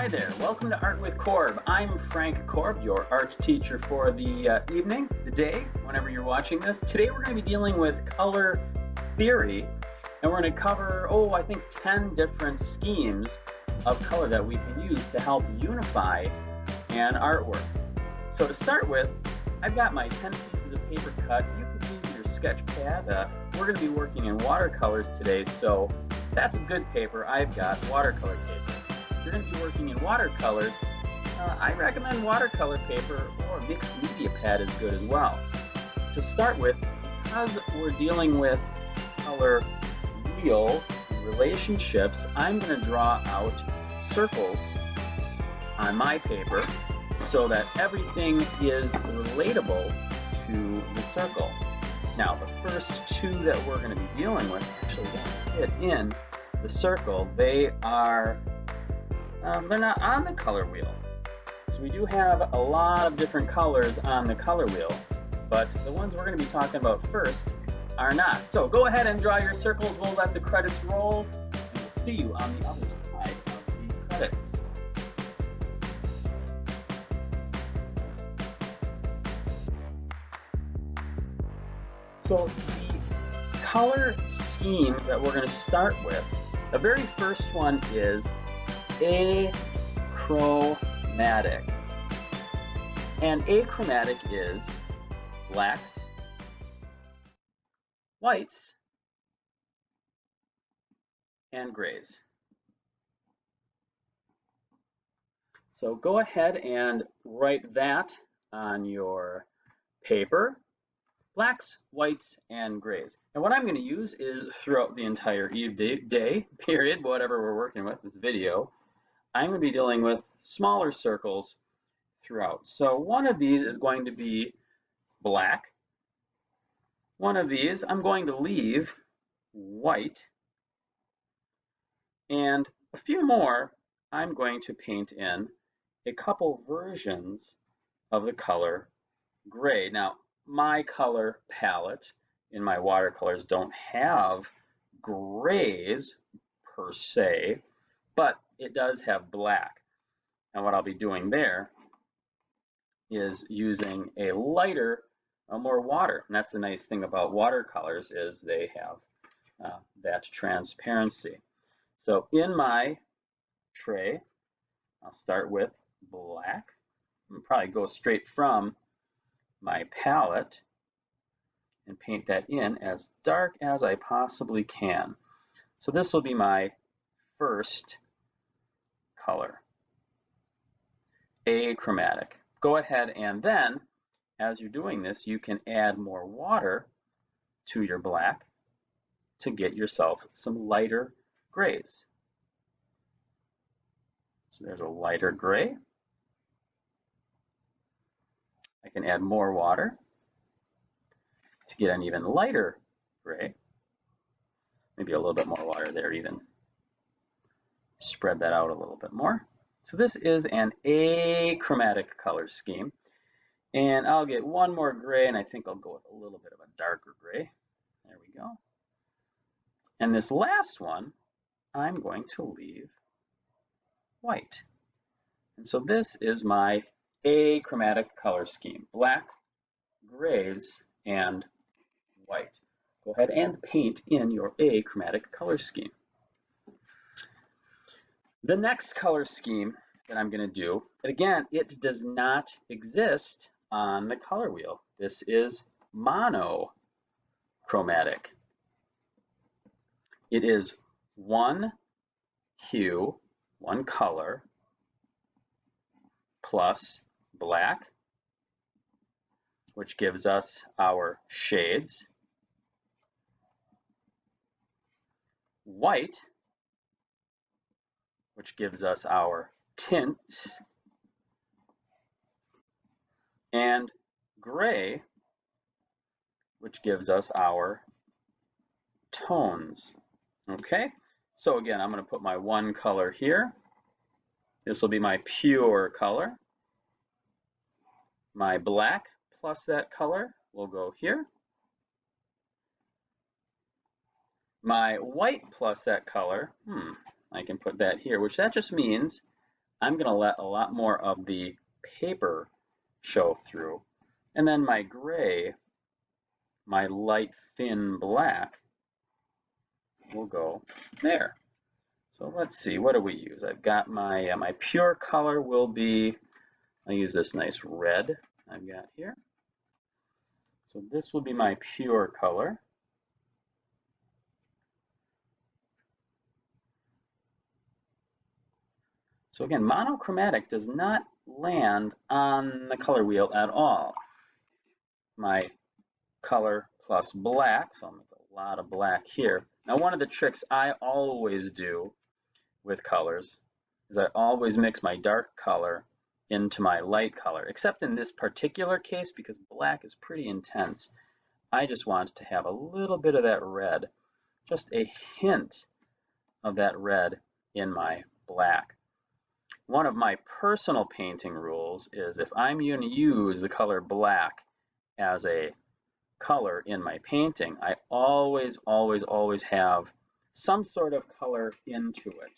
Hi there, welcome to Art with Korb. I'm Frank Korb, your art teacher for the evening, the day, whenever you're watching this. Today we're going to be dealing with color theory, and we're going to cover, I think 10 different schemes of color that we can use to help unify an artwork. So to start with, I've got my 10 pieces of paper cut. You can use your sketch pad. We're going to be working in watercolors today, so that's good paper. I've got watercolor paper. If you're going to be working in watercolors, I recommend watercolor paper, or a mixed media pad is good as well. To start with, because we're dealing with color wheel relationships, I'm going to draw out circles on my paper so that everything is relatable to the circle. Now, the first two that we're going to be dealing with actually don't fit in the circle. They are they're not on the color wheel. So we do have a lot of different colors on the color wheel, but the ones we're going to be talking about first are not. So go ahead and draw your circles. We'll let the credits roll, and we'll see you on the other side of the credits. So the color schemes that we're going to start with, the very first one is achromatic. And achromatic is blacks, whites, and grays. So go ahead and write that on your paper. Blacks, whites, and grays. And what I'm going to use is throughout the entire day, period, whatever we're working with, this video, I'm going to be dealing with smaller circles throughout. So one of these is going to be black. One of these I'm going to leave white. And a few more I'm going to paint in a couple versions of the color gray. Now, my color palette in my watercolors don't have grays per se, but it does have black. And what I'll be doing there is using a lighter, more water. And that's the nice thing about watercolors, is they have that transparency. So in my tray, I'll start with black. I'll probably go straight from my palette and paint that in as dark as I possibly can. So this will be my first color, achromatic. Go ahead and then, as you're doing this, you can add more water to your black to get yourself some lighter grays. So there's a lighter gray. I can add more water to get an even lighter gray. Maybe a little bit more water there even. Spread that out a little bit more. So this is an achromatic color scheme. And I'll get one more gray, and I think I'll go with a little bit of a darker gray. There we go. And this last one, I'm going to leave white. And so this is my achromatic color scheme: black, grays, and white. Go ahead and paint in your achromatic color scheme. The next color scheme that I'm going to do, and again, it does not exist on the color wheel. This is monochromatic. It is one hue, one color, plus black, which gives us our shades, white, which gives us our tints, and gray, which gives us our tones. Okay, so again, I'm going to put my one color here. This will be my pure color. My black plus that color will go here. My white plus that color, I can put that here, which that just means I'm going to let a lot more of the paper show through. And then my gray, my light thin black, will go there. So let's see, what do we use? I've got my, my pure color will be, I'll use this nice red I've got here. So this will be my pure color. So again, monochromatic does not land on the color wheel at all. My color plus black, so I'll make a lot of black here. Now one of the tricks I always do with colors is I always mix my dark color into my light color, except in this particular case because black is pretty intense. I just want to have a little bit of that red, just a hint of that red in my black. One of my personal painting rules is if I'm going to use the color black as a color in my painting, I always have some sort of color into it.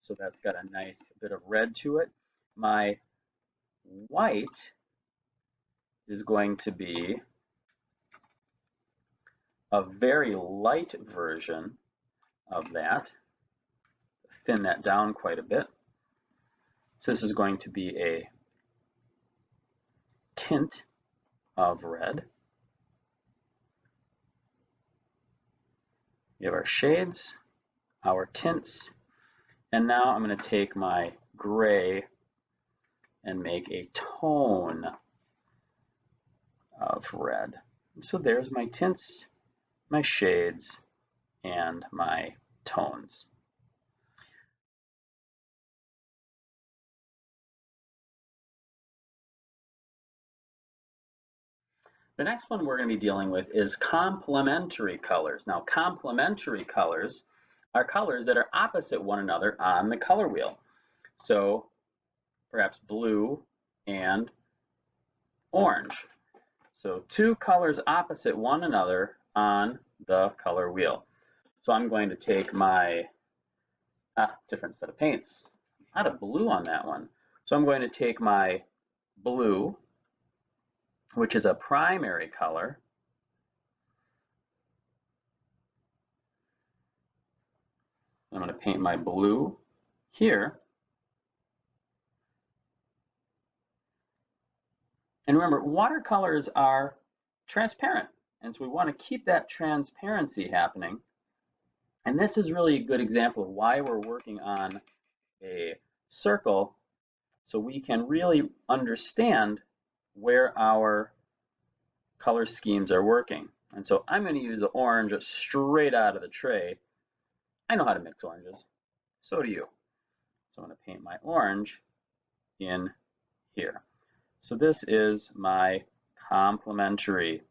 So that's got a nice bit of red to it. My white is going to be a very light version of that. Thin that down quite a bit. So this is going to be a tint of red. We have our shades, our tints, and now I'm going to take my gray and make a tone of red. So there's my tints, my shades, and my tones. The next one we're going to be dealing with is complementary colors. Now, complementary colors are colors that are opposite one another on the color wheel. So perhaps blue and orange. So two colors opposite one another on the color wheel. So I'm going to take my different set of paints. A lot of blue on that one. So I'm going to take my blue, which is a primary color. I'm going to paint my blue here. And remember, watercolors are transparent, and so we want to keep that transparency happening. And this is really a good example of why we're working on a circle, so we can really understand where our color schemes are working. And so I'm going to use the orange straight out of the tray. I know how to mix oranges. So do you. So I'm going to paint my orange in here. So this is my complementary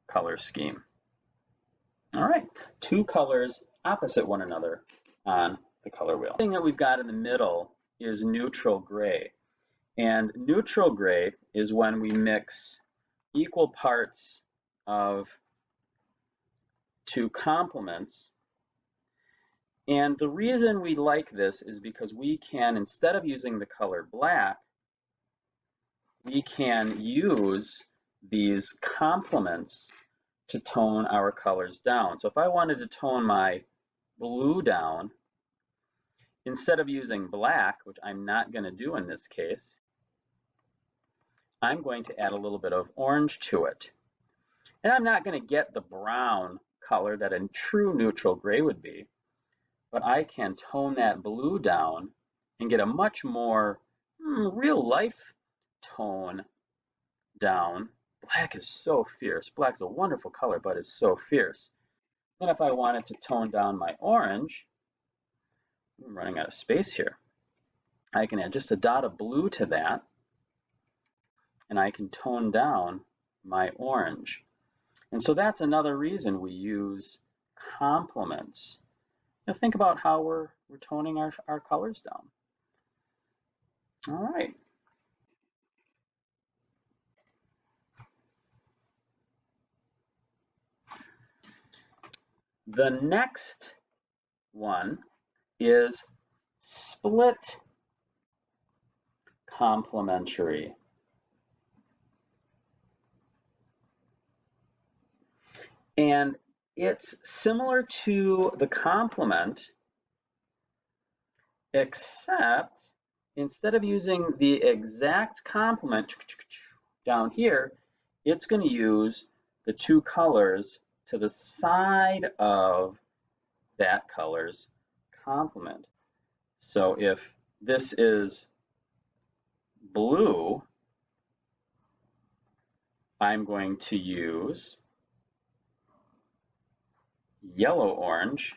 color scheme. All right, two colors opposite one another on the color wheel. The thing that we've got in the middle is neutral gray. And neutral gray is when we mix equal parts of two complements. And the reason we like this is because we can, instead of using the color black, we can use these complements to tone our colors down. So if I wanted to tone my blue down, instead of using black, which I'm not going to do in this case, I'm going to add a little bit of orange to it. And I'm not going to get the brown color that a true neutral gray would be, but I can tone that blue down and get a much more real life tone down. Black is so fierce. Black is a wonderful color, but it's so fierce. Then if I wanted to tone down my orange, I'm running out of space here. I can add just a dot of blue to that, and I can tone down my orange. And so that's another reason we use complements. Now think about how we're toning our colors down. All right. The next one is split complementary. And it's similar to the complement, except instead of using the exact complement down here, it's going to use the two colors to the side of that color's complement. So if this is blue, I'm going to use yellow-orange,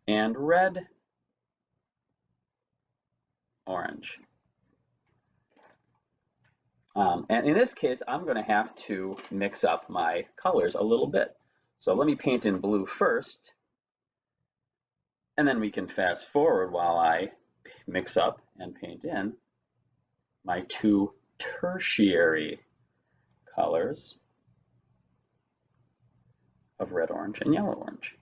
and red-orange. And in this case, I'm going to have to mix up my colors a little bit. So let me paint in blue first, and then we can fast forward while I mix up and paint in my two tertiary colors of red-orange and yellow-orange.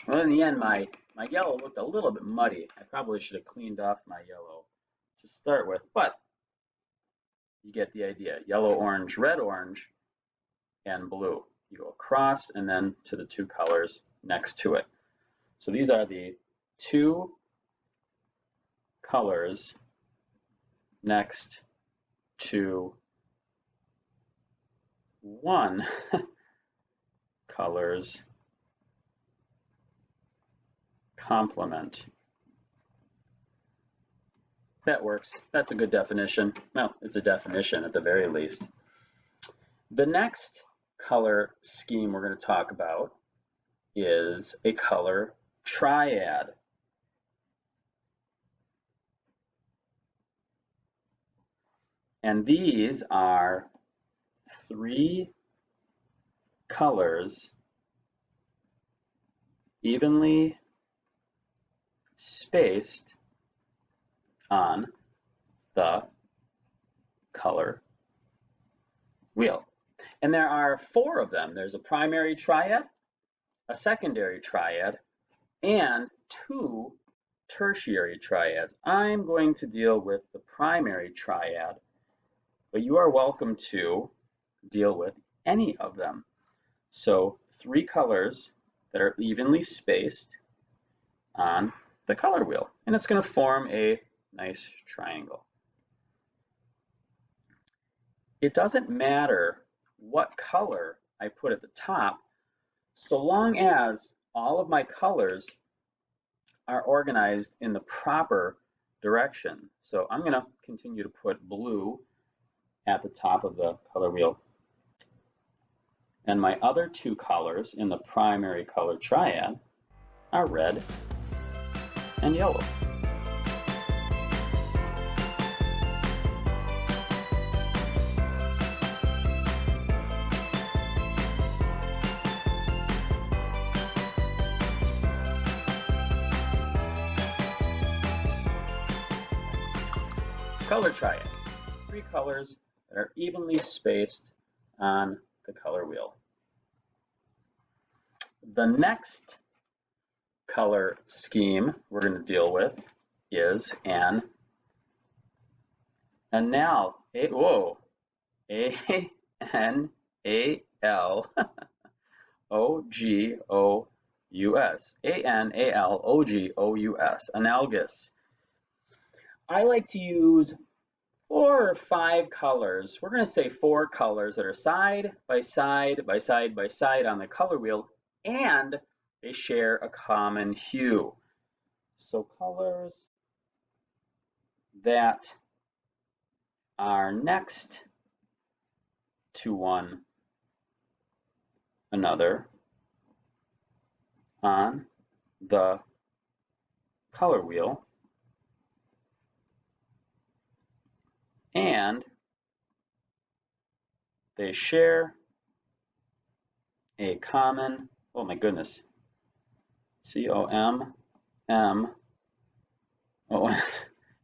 Well, in the end, my yellow looked a little bit muddy. I probably should have cleaned off my yellow to start with, but you get the idea. Yellow, orange, red, orange, and blue. You go across and then to the two colors next to it. So these are the two colors next to one color's complement. That works. That's a good definition. Well, it's a definition at the very least. The next color scheme we're going to talk about is a color triad. And these are three colors evenly spaced on the color wheel. And there are four of them. There's a primary triad, a secondary triad, and two tertiary triads. I'm going to deal with the primary triad, but you are welcome to deal with any of them. So three colors that are evenly spaced on the color wheel, and it's going to form a nice triangle. It doesn't matter what color I put at the top, so long as all of my colors are organized in the proper direction. So I'm going to continue to put blue at the top of the color wheel. And my other two colors in the primary color triad are red and yellow. Color triad, three colors that are evenly spaced on the color wheel. The next color scheme we're going to deal with is an anal. A-N-A-L-O-G-O-U-S. A-N-A-L-O-G-O-U-S. Analogous. I like to use 4 or 5 colors. We're going to say 4 colors that are side by side by side by side on the color wheel, and they share a common hue. So colors that are next to one another on the color wheel, and they share a common, oh my goodness, C-O-M-M-O-N,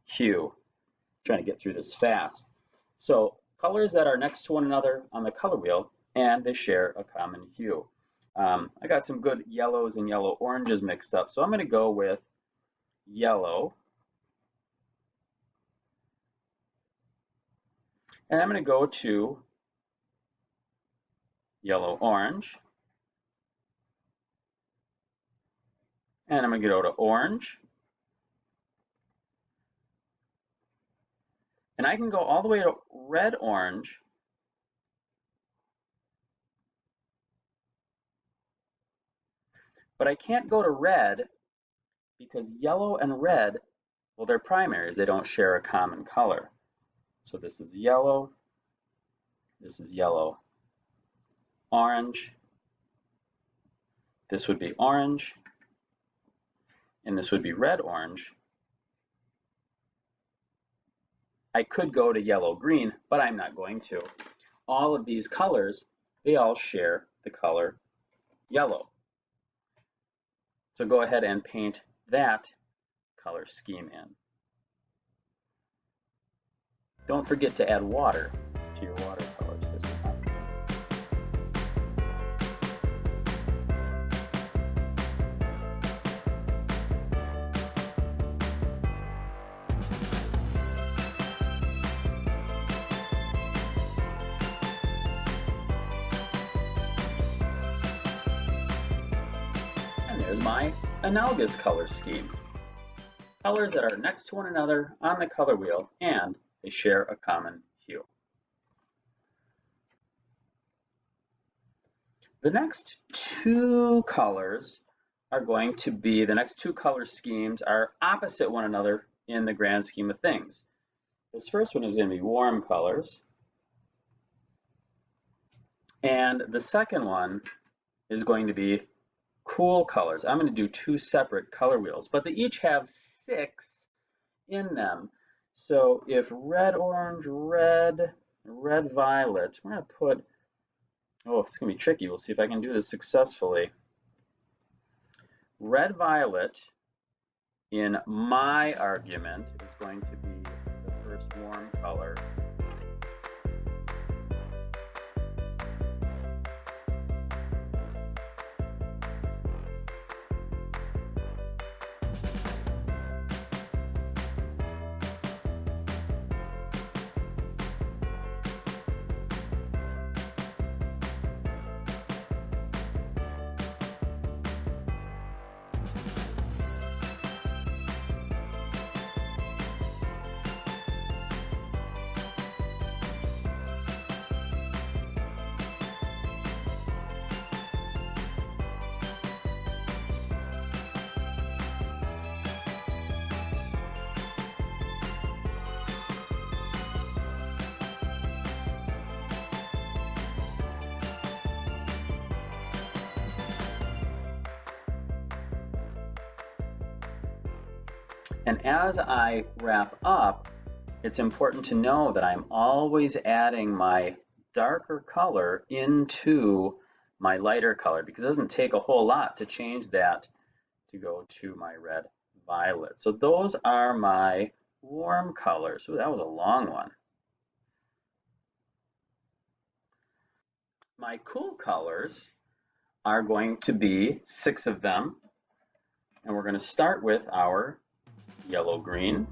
hue. Trying to get through this fast. So colors that are next to one another on the color wheel, and they share a common hue. I got some good yellows and yellow oranges mixed up, so I'm going to go with yellow, and I'm going to go to yellow orange, and I'm going to go to orange, and I can go all the way to red orange, but I can't go to red because yellow and red, well, they're primaries. They don't share a common color. So this is yellow, orange, this would be orange, and this would be red orange. I could go to yellow green, but I'm not going to. All of these colors, they all share the color yellow. So go ahead and paint that color scheme in. Don't forget to add water to your watercolors. This is not and there's my analogous color scheme. Colors that are next to one another on the color wheel, and they share a common hue. The next two colors are going to be, the next two color schemes are opposite one another in the grand scheme of things. This first one is going to be warm colors, and the second one is going to be cool colors. I'm going to do two separate color wheels, but they each have 6 in them. So if red, orange, red, red, violet, we're going to put, oh, it's going to be tricky. We'll see if I can do this successfully. Red, violet in my argument is going to be the first warm color. And as I wrap up, it's important to know that I'm always adding my darker color into my lighter color, because it doesn't take a whole lot to change that to go to my red violet. So those are my warm colors. Ooh, that was a long one. My cool colors are going to be 6 of them, and we're going to start with our yellow green,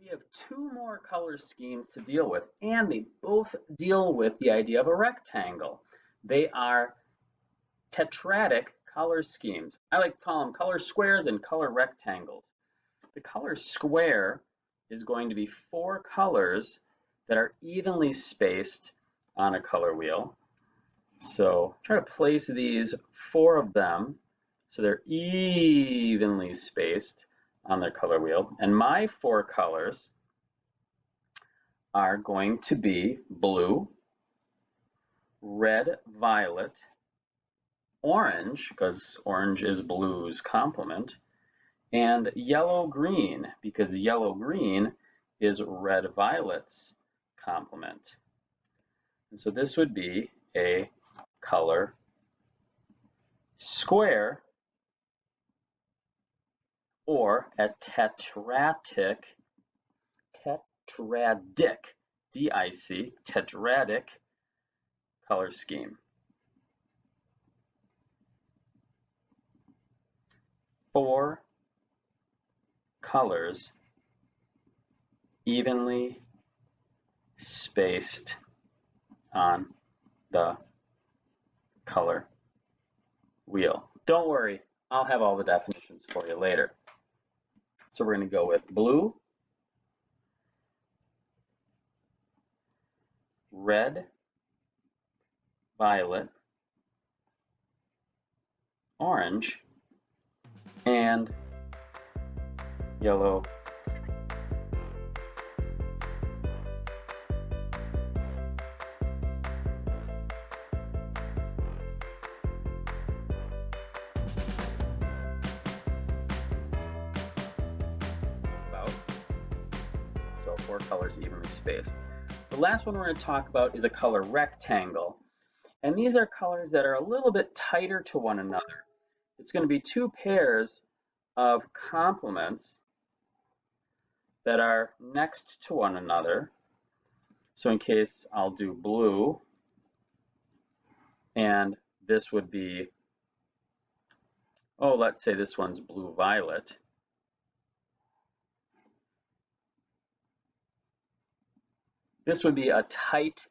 have two more color schemes to deal with, and they both deal with the idea of a rectangle. They are tetradic color schemes. I like to call them color squares and color rectangles. The color square is going to be four colors that are evenly spaced on a color wheel. So try to place these four of them so they're evenly spaced on their color wheel. And my four colors are going to be blue, red, violet, orange, because orange is blue's complement, and yellow, green, because yellow, green is red, violet's complement. And so this would be a color square, or a tetradic, D-I-C, tetradic color scheme. Four colors evenly spaced on the color wheel. Don't worry, I'll have all the definitions for you later. So we're going to go with blue, red, violet, orange, and yellow, so four colors evenly spaced. The last one we're going to talk about is a color rectangle. And these are colors that are a little bit tighter to one another. It's going to be two pairs of complements that are next to one another. So in case I'll do blue, and this would be, oh, let's say this one's blue-violet. This would be a tight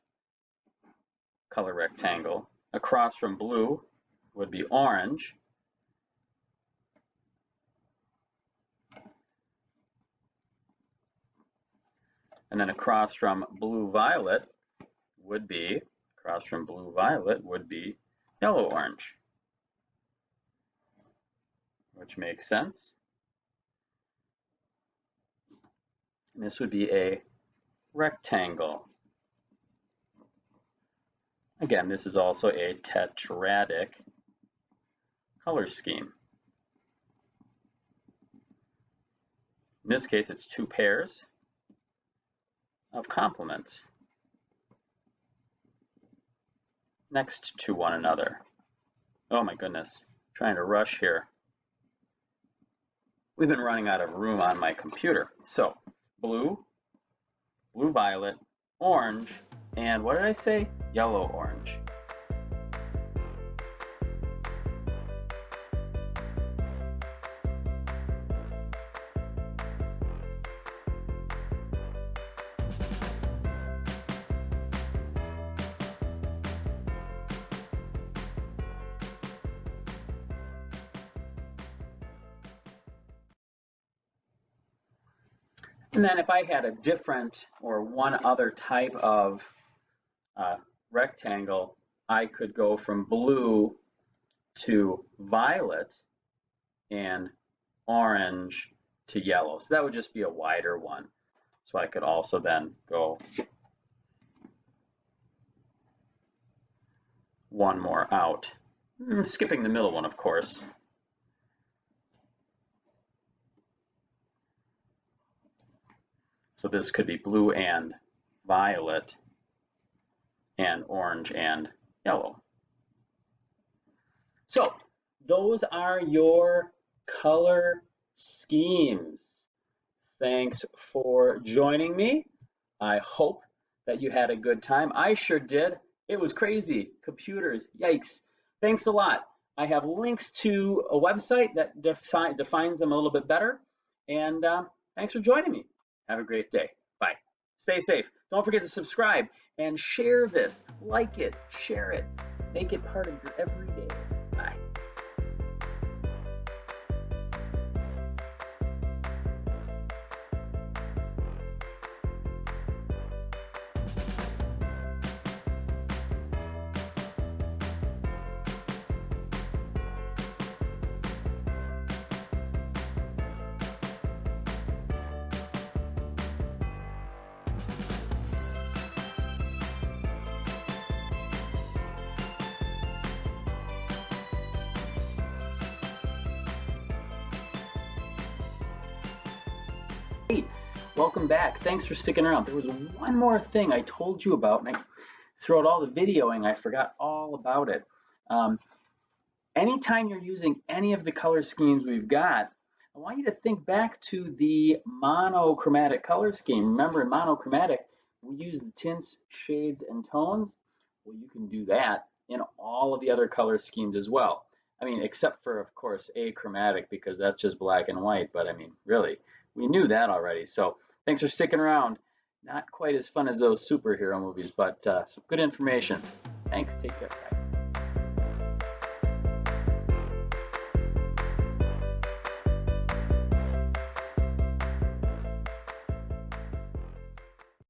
color rectangle. Across from blue would be orange. And then across from blue-violet would be, yellow-orange, which makes sense. And this would be a rectangle. Again, this is also a tetradic color scheme. In this case, it's two pairs of complements next to one another. Oh my goodness, trying to rush here. We've been running out of room on my computer. So blue, blue-violet, orange, and what did I say? Yellow-orange. And then if I had a different or one other type of rectangle, I could go from blue to violet and orange to yellow. So that would just be a wider one. So I could also then go one more out. I'm skipping the middle one, of course. So this could be blue and violet and orange and yellow. So those are your color schemes. Thanks for joining me. I hope that you had a good time. I sure did. It was crazy. Computers, yikes. Thanks a lot. I have links to a website that defines them a little bit better. And thanks for joining me. Have a great day. Bye. Stay safe. Don't forget to subscribe and share this. Like it, share it, make it part of your everyday. Bye. Hey, welcome back. Thanks for sticking around. There was one more thing I told you about, and throughout all the videoing, I forgot all about it. Anytime you're using any of the color schemes we've got, I want you to think back to the monochromatic color scheme. Remember, in monochromatic, we use the tints, shades, and tones. Well, you can do that in all of the other color schemes as well. I mean, except for, of course, achromatic, because that's just black and white. But I mean, really, we knew that already. So thanks for sticking around. Not quite as fun as those superhero movies, but some good information. Thanks. Take care. Bye.